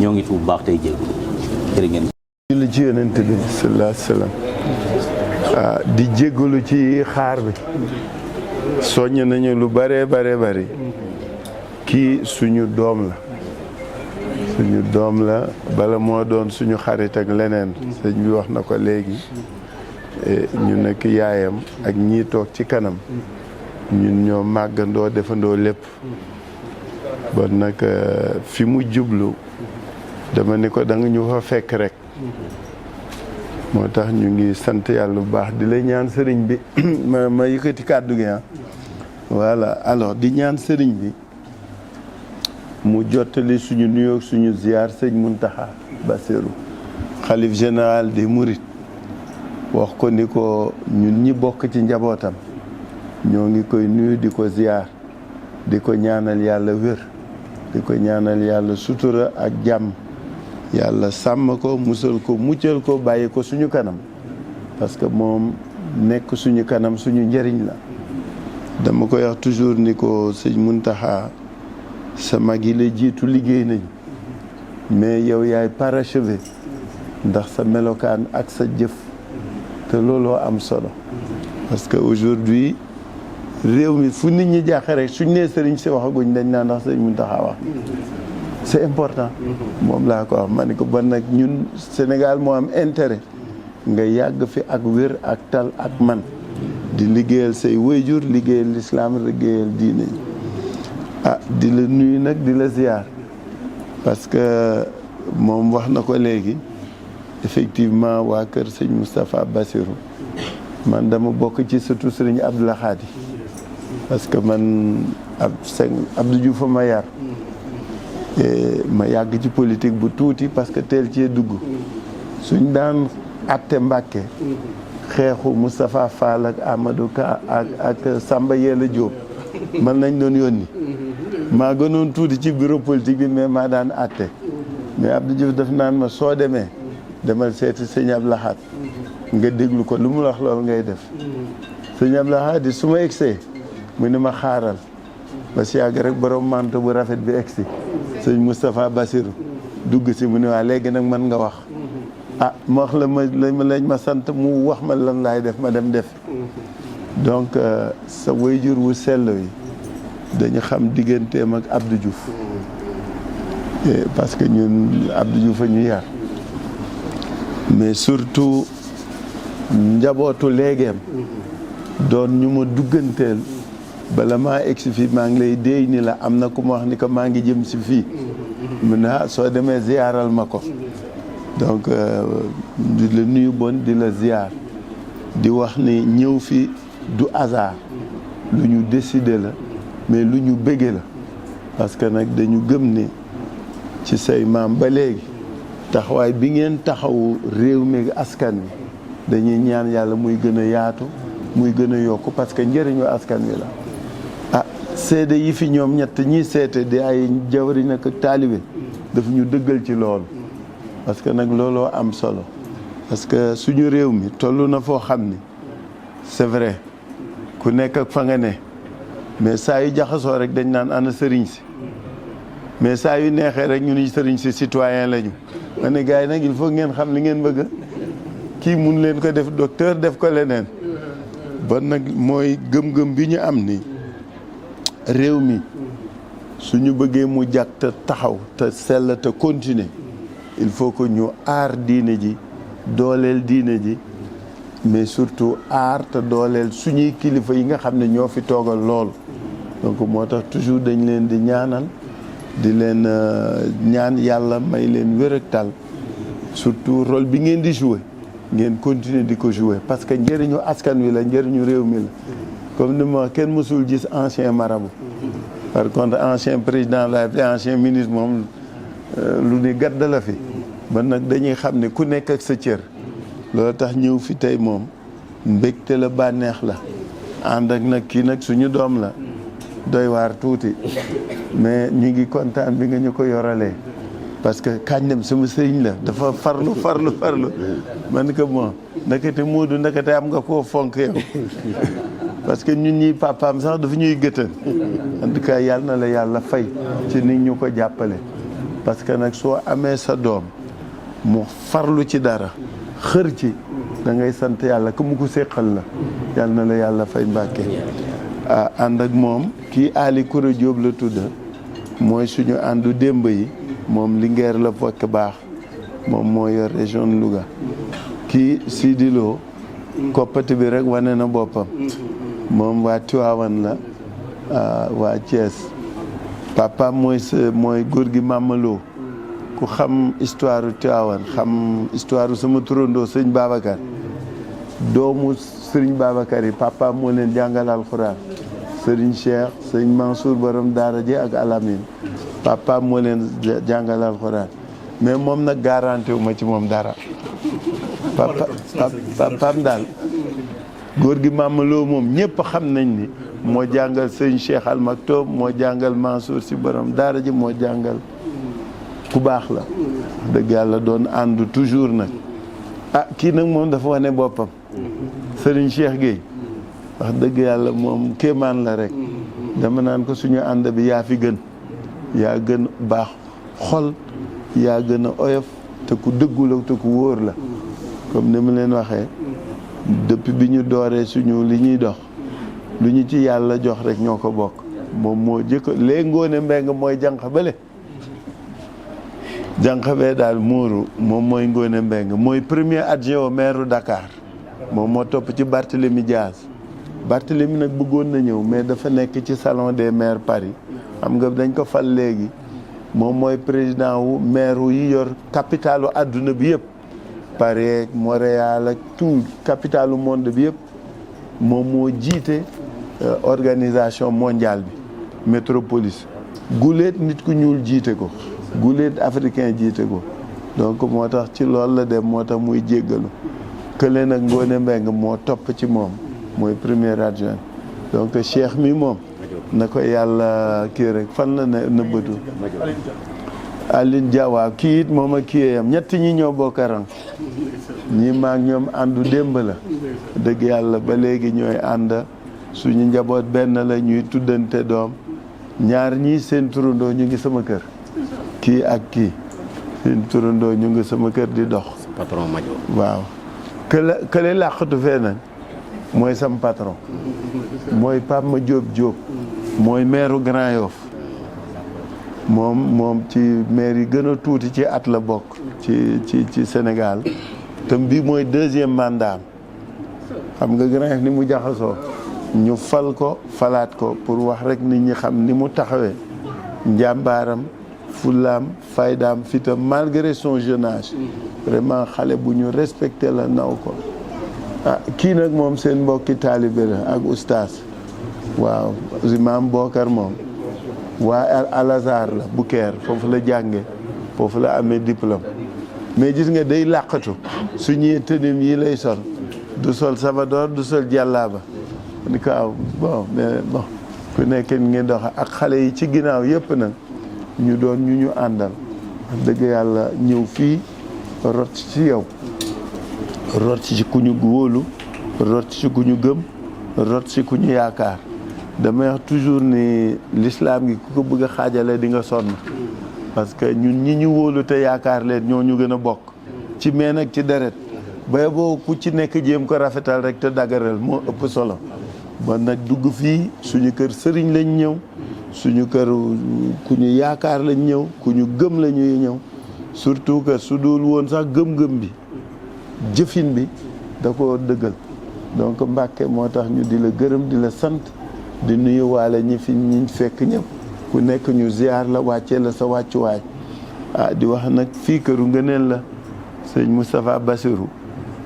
ñoo ngi tuub bu baax tey jégalu jërë ngeen. julli ci yonent bi sallallahu alayhi wa sallam di jégalu ci xaar bi soññ nañu lu bare kii suñu doom la bala moo doon suñu xarit ak leneen sëñ bi wax na ko léegi ñu nekk yaayam ak ñii toog ci kanam ñun ñoo màggandoo defandoo lépp bon nag fi mu jublu dama ni ko da nga ñu fa fekk rek moo tax ñu ngi sant yàlla bu baax di lay ñaan sëriñ bi ma yëkkati kàddu gi voilà alors di ñaan sëriñ bi mu jottali suñu nuyoo suñu ziar sëñ Muntaxa Basiru xalif général des Mourides wax ko ni ko ñun ñi bokk ci njabootam ñoo ngi koy nuyu di ko ziar di ko ñaanal yàlla wér di ko ñaanal yàlla sutura ak jàmm yàlla sàmm ko musal ko muccal ko bàyyi ko suñu kanam parce que moom nekk suñu kanam suñu njëriñ la dama koy wax toujours ni ko sëñ Muntaxa sa mag yi la jiitu liggéey nañ mais yow yaay parachevé ndax sa melokaan ak sa jëf te looloo am solo parce que aujourd'hui réew mi fu nit ñi jaaxee rek suñ nee sëriñ si waxaguñ dañ naan ndax sëñ Muntaxa wax c'est important moom laa ko wax ma ni ko bon nag ñun Sénégal moo am intérêt nga yàgg fi ak wér ak tal ak man di liggéeyal say waajur liggéeyal lislaam liggéeyal diine di la nuyu nag di la ziar parce que moom wax na ko léegi effectivement waa kër sëñ Moustapha Bassirou man dama bokk ci surtout sëriñ Abdou Lahad parce que man Abdou Diouf ma yar ma yàgg ci politique bu tuuti parce que teel cee dugg suñ daan atte Mbàkke xeexu Moustapha Fall ak Amadou Ka ak Samba Yella Diop man nañ doon yónni maa gënoon tuuti ci bureau politique bi mais maa daan atte mais Abdou Diouf daf naan ma soo demee demal seeti sëñ Abdou Lahad nga déglu ko lu mu wax loolu ngay def sëñ Abdou Lahad su ma egsee mu ne ma xaaral ba si yàgg rek borom manto bu rafet bi egsi sëñ Moustapha Bassirou dugg si mu ne waa léegi nag mën nga wax ma wax lañ ma sant mu wax ma lan laay def ma dem def donc sa waajur wu sell wi dañu xam digganteem ak Abdou Diouf parce que ñun Abdou Diouf a ñu yar mais surtout njabootu léegeem doon ñu ma dugganteel bala maa egsi fii maa ngi lay déey ni la am na ku ma wax ni ko maa ngi jëm si fii mu ne soo demee ziyaaral ma ko donc di la nuyu bon di la ziyaar di wax ni ñëw fi du hasard lu ñu décider la mais lu ñu bëgge la parce que nag dañu gëm ni ci say maam ba léegi taxawaay bi ngeen taxawu réew mi askan wi dañuy ñaan yàlla muy gën a yaatu muy gën a yokku parce que njëriñu askan wi la seede yi fi ñoom ñett ñiy seete di ay jawri nag taalibe daf ñu dëggal ci loolu parce que nag looloo am solo parce que suñu réew mi toll na foo xam ni c'est vrai ku nekk ak fa nga ne mais saa yu jaxasoo rek dañ naan ana sëriñ si mais saa yu neexee rek ñu ni sëriñ si citoyen lañu ma ne gars yi nag il faut ngeen xam li ngeen bëgg kii mun leen ko def docteur def ko leneen bon nag mooy gëm-gëm bi ñu am ni réew mi suñu bëggee mu jag te taxaw te sell te continuer il faut que ñu aar diine ji dooleel diine ji mais surtout aar te dooleel suñuy kilifa yi nga xam ne ñoo fi toogal loolu donc moo tax toujours dañ leen di ñaanal di leen ñaan yàlla may leen wér ak tal surtout rôle bi ngeen di jouer ngeen continuer di ko jouer parce que njëriñu askan wi la njëriñu réew mi la comme ni ma kenn mësul gis ancien marabout par contre ancien président la fi ancien ministre moom lu ni gàdd la fi ba nag dañuy xam ne ku nekk ak sa cër loolu tax ñëw fi tey moom mbégte la bànneex la ànd ak nag kii nag suñu doom la doy waar tuuti mais ñu ngi kontaan bi nga ñu ko yoralee parce que kañ dem sama sëriñ la dafa farlu man ko bon ndakate Moodu ndakate am nga koo fonk yow parce que ñun ñi papaam sax dafa ñuy gëtën en tout cas yàlla na la yàlla fay ci nit ñu ko jàppale parce que nag soo amee sa doom mu farlu ci dara xër ci da ngay sant yàlla ku mu ko séqal la yal na la yàlla fay Mbàkke ànd ak moom kii Ali Koura Diop la tudda mooy suñu àndu démb yi moom Linguère la fekk baax moom moo yor région de Louga kii Sidi Lo koppati bi rek wane na boppam moom waa Tiwaawan la waa Thiès papa mooy góor gi Mamaloo ku xam histoire Tiwaawan xam histoire sama turandoo sëñ Babacar doomu sëriñ Babacar yi papa moo leen jàngal alxuraan sëriñ Cheikh sëñ Mansour borom daara ji ak Alamine papa moo leen jàngal alxuraan mais moom nag garanti wu ma ci moom dara papaam daal góor gi Mamaloo moom ñëpp xam nañ ni moo jàngal sëñ Cheikh Al Maktoum moo jàngal Mansour si borom daara ji moo jàngal ku baax la dëgg yàlla doon ànd toujours nag kii nag moom dafa wane boppam Serigne Cheikh Gueye wax dëgg yàlla moom kéemaan la rek dama naan ko suñu ànd bi yaa fi gën yaa gën baax xol yaa gën a oyof te ku dëggu la te ku wóor la comme ni mu leen waxee depuis bi ñu dooree suñu li ñuy dox lu ñu ci yàlla jox rek ñoo ko bokk moom moo jëkk léegi Ngoone Mbeng mooy jànq bale jànq bee daal muuru moom mooy Ngoone Mbeng mooy premier adjoint au maire Dakar moom moo topp ci Barthélemy Diaz Barthélemy nag bëggoon na ñëw mais dafa nekk ci salon des maires Paris xam nga dañ ko fal léegi moom mooy président wu maire yi yor capitalu àdduna bi yëpp Paris ak Montréal ak tout capitalu monde bi yëpp moom moo jiite organisation mondiale bi métropolis guléet nit ku ñuul jiite ko guléet africain jiite ko donc moo tax ci loolu la dem moo tax muy jéggalu kële nag Ngoone Mbeng moo topp ci moom mooy premier adjoint donc Cheikh mi moom na ko yàlla kii rek fan la nëbbatu Aline Dia waaw kii it moom ak kii yam ñett ñi ñoo bokk rang ñi maag ñoom àndu démb la dëgg yàlla ba léegi ñooy ànd suñu njaboot benn la ñuy tuddante doom ñaar ñii seen turandoo ñu ngi sama kër kii ak kii seen turandoo ñu ngi sama kër di dox patron Madio waaw kële làqatu fee nag mooy sam patron mooy Pape Ma Diop mooy maire Grand Yoff moom ci maire yi gën a tuuti ci at la bokk ci Sénégal te bii mooy deuxième mandat xam nga Grand Yoff ni mu jaxasoo ñu fal ko falaat ko pour wax rek nit ñi xam ni mu taxawee njàmbaaram fullaam faydaam fitam malgré son jeune âge vraiment xale bu ñu respecté la naw ko kii nag moom seen mbokki taalibe la ak oustaz waaw imam Bokar moom waa Al Azhar la bu Caire foofu la jànge foofu la amee diplôme mais gis nga day làqatu suñuy tënim yi lay sol du sol sabadoor du sol jàllaaba ni ko aw bon mais bon ku nekk ngi dox ak xale yi ci ginnaaw yëpp nag ñu doon ñu àndal dëgg yàlla ñëw fii rot ci yow rot ci ku ñu wóolu rot ci ku ñu gëm rot ci ku ñu yaakaar damay wax toujours ni l'islam gi ku ko bëgg a xaajale di nga sonn parce que ñun ñi ñu wóolu te yaakaar leen ñoo ñu gën a bokk ci meen ak ci deret bay boo ku ci nekk jéem ko rafetal rek te dagaral moo ëpp solo ba nag dugg fii suñu kër sëriñ lañ ñëw suñu kër ku ñu yaakaar lañ ñëw ku ñu gëm la ñuy ñëw surtout que su dul woon sax gëm-gëm bi jëfin bi da ko dëggal donc Mbàkke moo tax ñu di la gërëm di la sant di nuyu waale ñi fi ñi fekk ñëpp ku nekk ñu ziar la wàccee la sa wàccuwaay di wax nag fii këru ngëneel la sëñ Moustapha Bassirou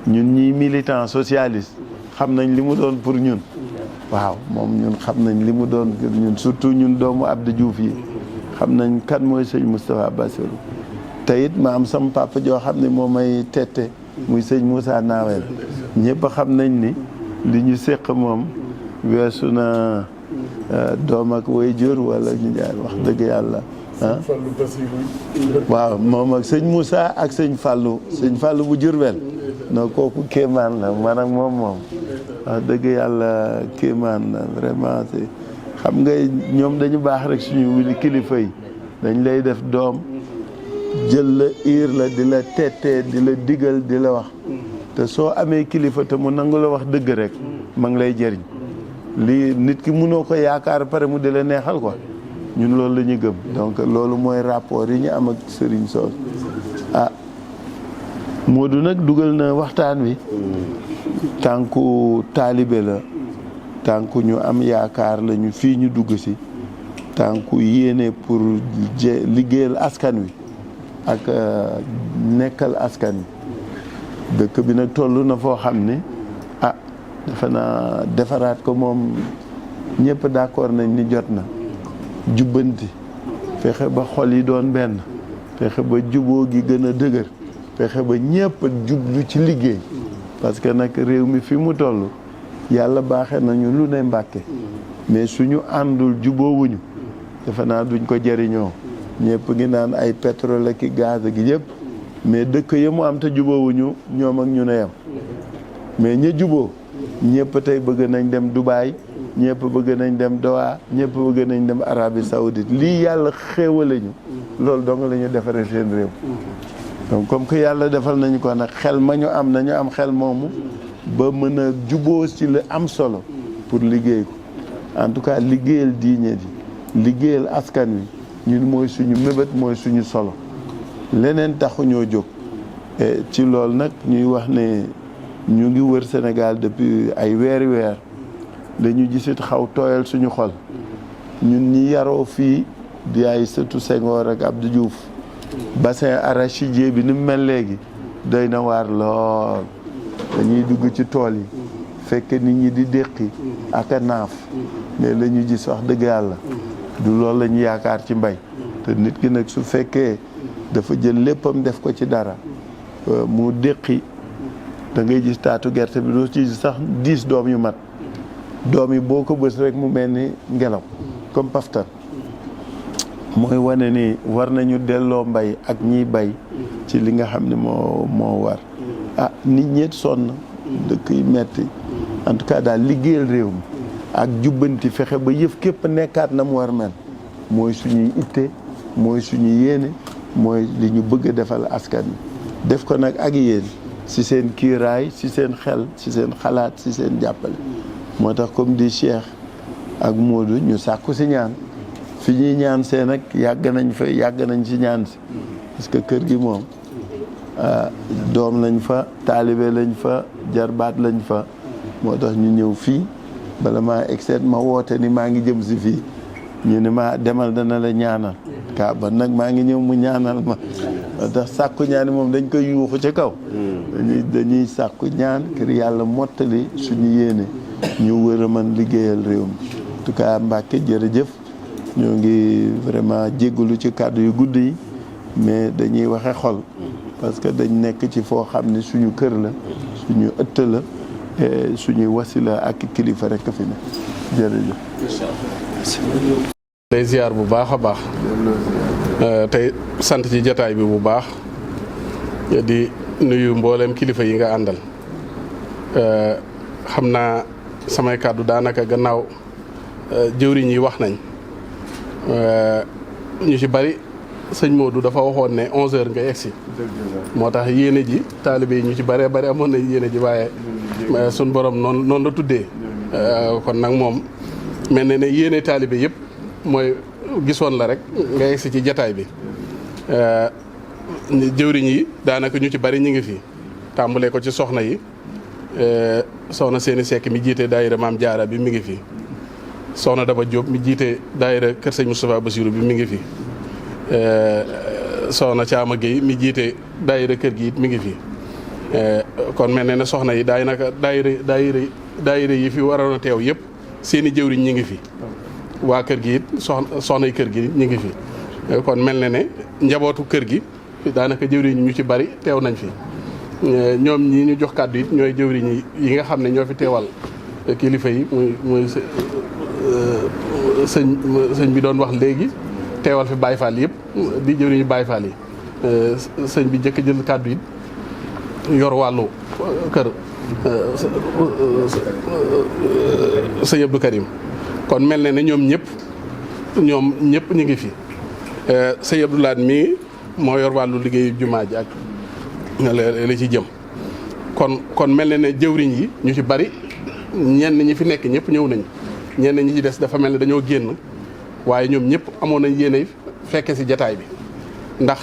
ñun ñi militant socialiste xam nañ li mu doon pour ñun waaw moom ñun xam nañ li mu doon pour ñun surtout ñun doomu Abdou Diouf yi xam nañ kan mooy sëñ Moustapha Bassirou te it ma am sama papa joo xam ne moo may tette muy sëñ Moussa Nawel ñëpp xam nañ ni li ñu séq moom weesu na doom ak waajur wala ñu jaar wax dëgg yàlla waaw moom ak sëñ Moussa ak sëñ Fallou bu Jurbel non kooku kéemaan la man ak moom wax dëgg yàlla kéemaan la vraiment xam nga ñoom dañu baax rek suñu wili kilifa yi dañ lay def doom jël la iir la di la tettee di la digal di la wax te soo amee kilifa te mu nangu la wax dëgg rek ma ngi lay jëriñ lii nit ki mënoo ko yaakaar pare mu di la neexal quoi ñun loolu la ñu gëm donc loolu mooy rapport yi ñu am ak Serigne Sow ah Modou nag dugal na waxtaan wi tànku taalibe la tànku ñu am yaakaar la ñu fii ñu dugg si tànku yéene pour liggéeyal askan wi ak nekkal askan wi dëkk bi nag toll na foo xam ne ah dafa naa defaraat ko moom ñëpp d'accord nañ ni jot na jubbanti fexe ba xol yi doon benn fexe ba juboo gi gën a dëgër fexe ba ñëpp jublu ci liggéey parce que nag réew mi fi mu toll yàlla baaxe nañu lu ne Mbàkke mais suñu àndul juboowuñu defe naa duñ ko jëriñoo ñëpp ngi naan ay pétrole ki gaz gi yëpp mais dëkk yi mu am te juboowuñu ñoom ak ñu ne yam mais ña juboo ñëpp tey bëgg nañ dem Dubaï ñëpp bëgg nañ dem Doha ñëpp bëgg nañ dem Arabie Saoudite lii yàlla xéewale ñu loolu dong la ñu defaree seen réew donc comme que yàlla defal nañu ko nag xel ma ñu am nañu am xel moomu ba mën a juboo ci la am solo pour liggéey ko en tout cas liggéeyal diine ji liggéeyal askan wi ñun mooy suñu mébét mooy suñu solo leneen taxuñoo jóg ci loolu nag ñuy wax ne ñu ngi wër Sénégal depuis ay weeri weer dañu gisit xaw tooyal suñu xol ñun ñi yaroo fii di ay sëtu Senghor ak Abdou Diouf bassin arachidier bi ni mu mel léegi doy na waar lool dañuy dugg ci tool yi fekk nit ñi di déqi ak a naaf mais la ñu gis wax dëgg yàlla du loolu la ñu yaakaar ci mbay te nit ki nag su fekkee dafa jël léppam def ko ci dara mu déqi da ngay gis taatu gerte bi doo ci sax 10 doom yu mat doom yi boo ko bës rek mu mel ni ngelaw comme paftan mooy wane ni war nañu delloo mbay ak ñiy bay ci li nga xam ne moo war ah nit ñeet sonn dëkk yi metti en tout cas daal liggéeyal réew mi ak jubbanti fexe ba yëf képp nekkaat na mu war mel mooy suñuy itte mooy suñu yéene mooy li ñu bëgg a defal askan wi def ko nag ak yéen ci seen kiiraay ci seen xel ci seen xalaat ci seen jàppale moo tax comme di Cheikh ak Modou ñu sàkku ci ñaan fi ñuy ñaan see nag yàgg nañ ci ñaan si parce que kër gi moom doom lañ fa taalibe lañ fa jarbaat lañ fa moo tax ñu ñëw fii bala maa egseet ma woote ni maa ngi jëm si fii ñu ne ma demal dana la ñaanal kaa ba nag maa ngi ñëw mu ñaanal ma moo tax sàkku ñaan moom dañ koy yuuxu ci kaw dañuy sàkku ñaan kër yàlla mottali suñu yéene ñu wër a mën liggéeyal réew mi en tout cas Mbàkke jërëjëf ñoo ngi vraiment jéggalu ci kàddu yu gudd yi mais dañuy waxe xol parce que dañ nekk ci foo xam ne suñu kër la suñu ëtt la suñuy wasila ak kilifa rekk fi ne jërëjëf. lay ziar bu baax a baax tey sant ci jataay bi bu baax di nuyu mboolem kilifa yi nga àndal xam naa samay kàddu daanaka gannaaw jëwriñ yi wax nañ ñu ci bari sëñ Modou dafa waxoon ne 11h nga egsi moo tax yéene ji taalibe yi ñu ci bëree bëri amoon na yéene ji waaye suñ borom noonu la tuddee kon nag moom mel na ne yéene taalibe yëpp mooy gisoon la rek nga egsi ci jataay bi jëwriñ yi daanaka ñu ci bari ñu ngi fi tàmbalee ko ci soxna yi soxna Seeni Seck mi jiite daayira Maam Jaara bi mi ngi fi soxna Daba Diop mi jiite daayira Kër Sëñ Moustapha Bassirou bi mi ngi fi soxna Caama Gueye mi jiite daayira kër gi it mi ngi fi kon mel na ne soxna yi daanaka daayira yi fi waroon a teew yëpp seeni jëwriñ ñi ngi fi waa kër gi it soxna yi kër gi ñi ngi fi kon mel na ne njabootu kër gi daanaka jëwriñ ñu ci bari teew nañ fi ñoom ñi ñu jox kàddu it ñooy jëwriñ yi nga xam ne ñoo fi teewal kilifa yi muy sëñ bi doon wax léegi teewal fi Baye Fall yëpp di jëwriñu Baye Fall yi sëñ bi jëkk jël kàddu yi yor wàllu kër sëñ Abdou Karim kon mel na ne ñoom ñëpp ñu ngi fi sëñ Abdou Lahad mii moo yor wàllu liggéeyu jumaa ji ak li ci jëm kon mel na ne jëwriñ yi ñu ci bari ñenn ñi fi nekk ñëpp ñëw nañ ñenn ñi ci des dafa mel ne dañoo génn waaye ñoom ñëpp amoon nañ yéene fekke ci jataay bi ndax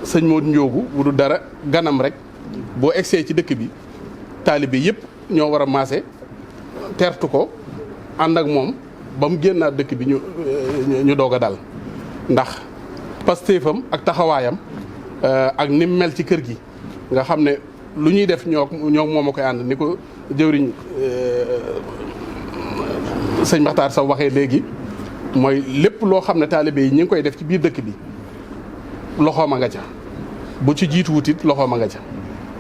sëñ Modou Ndiogou bu du dara ganam rek boo egsee ci dëkk bi taalibe yëpp ñoo war a maase tertu ko ànd ak moom ba mu génnaat dëkk bi ñu doog a dal ndax pastéefam ak taxawaayam ak ni mu mel ci kër gi nga xam ne lu ñuy def ñoo moom a koy ànd ni ko jëwriñ sëñ Maxtaar Saw waxee léegi mooy lépp loo xam ne taalibe yi ñi ngi koy def ci biir dëkk bi loxoom a nga ca bu ci jiitu wutit loxoom a nga ca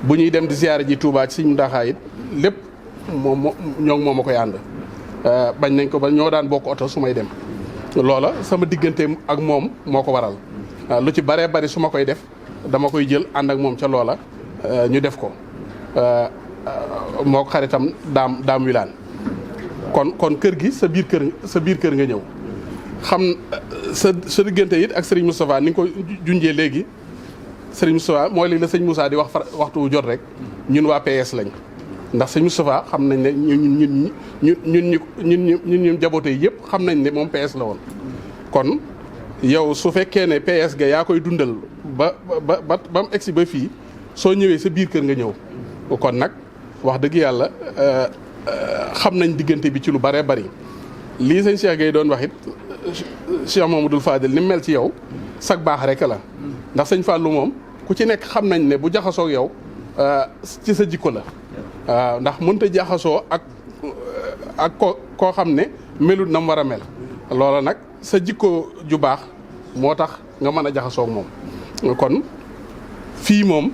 bu ñuy dem di ziyaare ji Tuubaa ci sëñ Muntaxaa it lépp moom a koy ànd bañ nañ ko ba ñoo daan bokk oto su may dem loola sama diggante ak moom moo ko waral lu ci baree bari su ma koy def dama koy jël ànd ak moom ca loola ñu def ko moo ko xaritam daam wilaan kon kër gi sa biir kër nga ñëw xam sa diggante it ak Serigne Moustapha ni nga ko junjee léegi Serigne Moustapha mooy li la sëñ Moussa di wax waxtu wu jot rek ñun waa PS lañ ndax sëñ Moustapha xam nañ ne ñun jaboote yëpp xam nañ ne moom PS la woon kon yow su fekkee ne PS ga yaa koy dundal ba mu egsi ba fii soo ñëwee sa biir kër nga ñëw kon nag wax dëgg yàlla xam nañ diggante bi ci lu bëree bëri lii sëñ Cheikh Gueye doon wax it Cheikh Mamadou Fadel ni mu mel ci yow sag baax rek la ndax sëñ Fallou moom ku ci nekk xam nañ ne bu jaxasoo ak yow ci sa jikko la waaw ndax mënut a jaxasoo ak koo xam ne melut na mu war a mel loola nag sa jikko ju baax moo tax nga mën a jaxasoo ak moom kon fii moom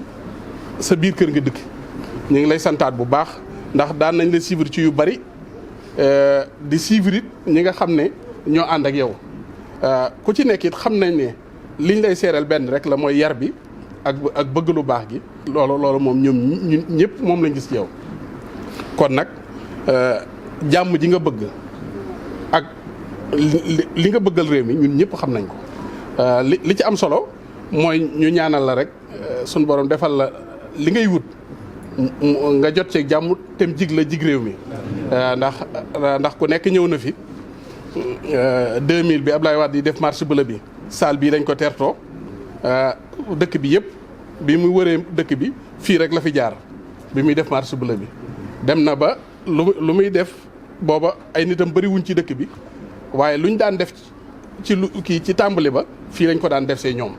sa biir kër nga dëkk ñu ngi lay santaat bu baax ndax daan nañ la suivre ci yu bari di suivre it ñi nga xam ne ñoo ànd ak yow ku ci nekk it xam nañ ne liñ lay seereel benn rek la mooy yar bi ak bëgg lu baax gi loolu moom ñun ñëpp moom lañ gis ci yow kon nag jàmm ji nga bëgg ak li nga bëggal réew mi ñun ñëpp xam nañ ko li ci am solo mooy ñu ñaanal la rek suñ borom defal la li ngay wut nga jot ceeg jàmm tem jig la jig réew mi ndax ku nekk ñëw na fi 2000 bi Ablaye Wade yi def marche bleue bi salle bii dañ ko tertoo dëkk bi yëpp bi mu wëree dëkk bi fii rek la fi jaar bi muy def marche bleue bi dem na ba lu muy def booba ay nitam bëri wuñ ci dëkk bi waaye luñ daan def ci tàmbali ba fii lañ ko daan def see ñoom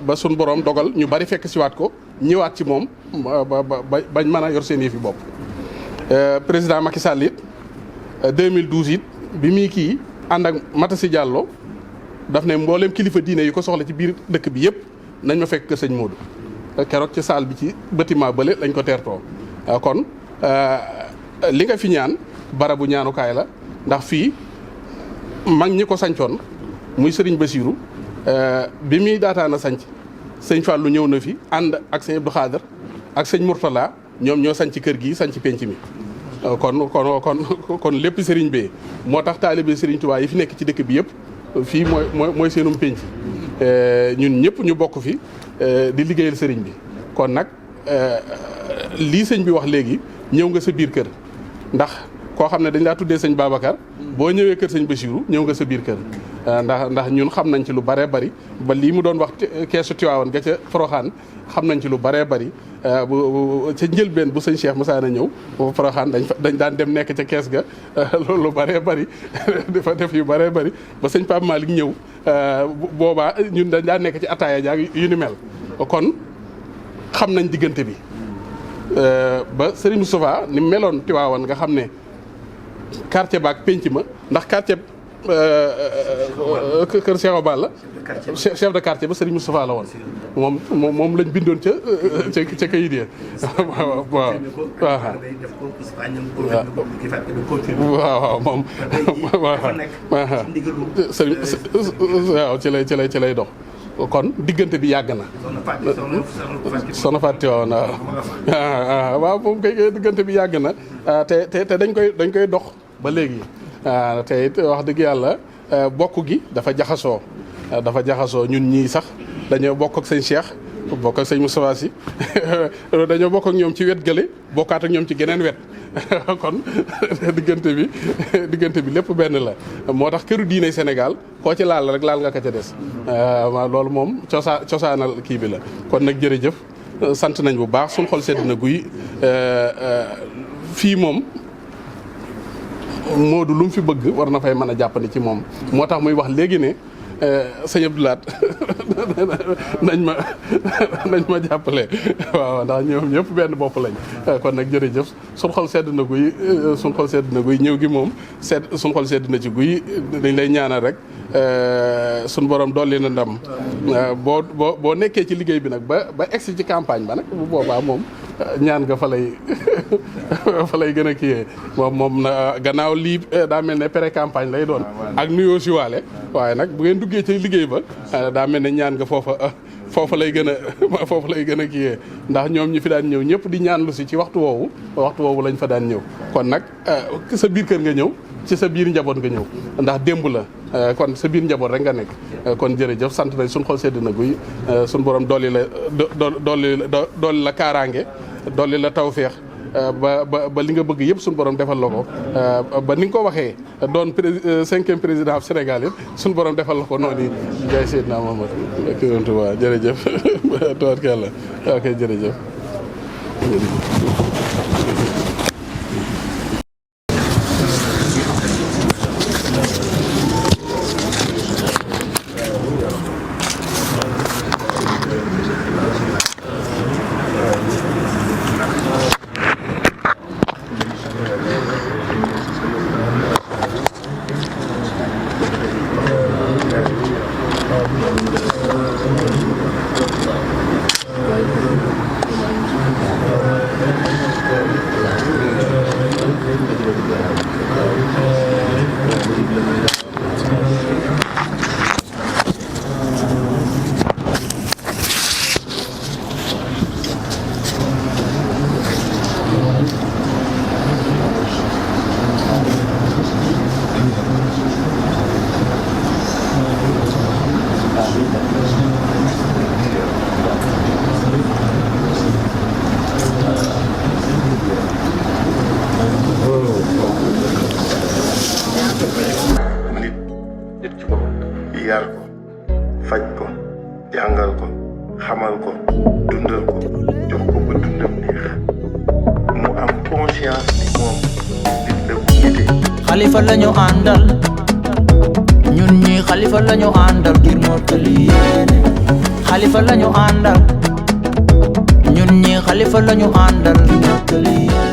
ba sun borom dogal ñu bari fekk siwaat ko ñëwaat ci moom bañ mën a yor seen yëfi bopp président Macky Sall it 2012 it bi muy kii ànd ak Matassi Diallo daf ne mboolem kilifa diine yi ko soxla ci biir dëkk bi yëpp nañ ma fekk kër sëñ Modou keroog ci salle bi ci bâtiment bële lañ ko teertoo kon li nga fi ñaan barabu ñaanukaay la ndax fii mag ñi ko sancoon muy Serigne Bassirou bi muy daataan a sanc sëñ Fallou ñëw na fi ànd ak sëñ Abdou Khader ak sëñ Mourtala ñoom ñoo sanc kër gi sanc penc mi kon lépp Serigne bee moo tax taalibe Serigne Touba yi fi nekk ci dëkk bi yëpp fii mooy seenum penc ñun ñëpp ñu bokk fi di liggéeyal Serigne bi kon nag lii sëñ bi wax léegi ñëw nga sa biir kër ndax koo xam ne dañ laa tuddee sëñ Babacar boo ñëwee kër sëñ Bassirou ñëw nga sa biir kër ndax ñun xam nañ ci lu baree bari ba lii mu doon wax keesu Tiwaawan ga ca Poroxaan xam nañ ci lu baree bari ca njëlbeen bu sëñ Cheikh Moussa na ñëw Poroxaan dañ daan dem nekk ca kees ga lu baree bari dafa def yu baree bari ba sëñ Pape Malick ñëw boobaa ñun dañ daan nekk ci ataaya jaag yu ni mel kon xam nañ diggante bi ba Serigne Moustapha ni meloon Tiwaawan nga xam ne quartier baak penc ma ndax quartier kër Cheikh Obal la chef de quartier ba Serigne Moustapha la woon moom lañ bindoon ca kayit ya waaw moom waaw ci lay dox kon diggante bi yàgg na soxna Fatou waaw moom kay diggante bi yàgg na te dañ koy dox ba léegi te it wax dëgg yàlla bokk gi dafa jaxasoo dafa jaxasoo ñun ñii sax dañoo bokk ak sëñ Cheikh bokk ak sëñ Moustapha Sy dañoo bokk ak ñoom ci wet gële bokkaat ak ñoom ci geneen wet kon diggante bi lépp benn la moo tax këru diine Sénégal koo ci laal rek laal nga ka ca des loolu moom cosaanal kii bi la kon nag jërëjëf sant nañ bu baax suñ xol sedd na guy fii moom Modou lu mu fi bëgg war na fay mën a jàppandi ci moom moo tax muy wax léegi ne sëñ Abdou Lahad nañ ma jàppale waaw ndax ñoom ñëpp benn bopp lañ kon nag jërëjëf suñ xol sedd na guy ñëw gi moom suñ xol sedd na ci guy dañ lay ñaanal rek suñ borom dolli na ndam boo nekkee ci liggéey bi nag ba egsi ci campagne ba nag bu boobaa moom ñaan nga fa lay gën a kiyee moom na gannaaw lii daa mel ne pré campagne lay doon ak nuyoo si waale waaye nag bu ngeen duggee ci liggéey ba daa mel ne ñaan nga foofa lay gën a kiyee ndax ñoom ñi fi daan ñëw ñëpp di ñaan lu si ci waxtu woowu lañ fa daan ñëw kon nag sa biir kër nga ñëw ci sa biir njaboot nga ñëw ndax démb la kon sa biir njaboot rek nga nekk kon jërëjëf sant nañ suñ xol sedd na guy suñ borom dolli la kaaraange dolli la tawféex ba li nga bëgg yëpp suñu borom defal la ko ba ni nga ko waxee doon 5e président du Sénégal yëpp suñu borom defal la ko noonu jaay Seydina Muhammad Tuubaa jërëjëf tubaarkalla ok jërëjëf yar ko faj ko jàngal ko xamal ko dundal ko jox ko ba dundam neex mu am conscience ni moom nit la bu nite. Xalifa lañu àndal ñun ñi Xalifa lañu àndal ngir mottali yéene. Xalifa lañu àndal ñun ñi Xalifa lañu àndal ngir mottali yéene.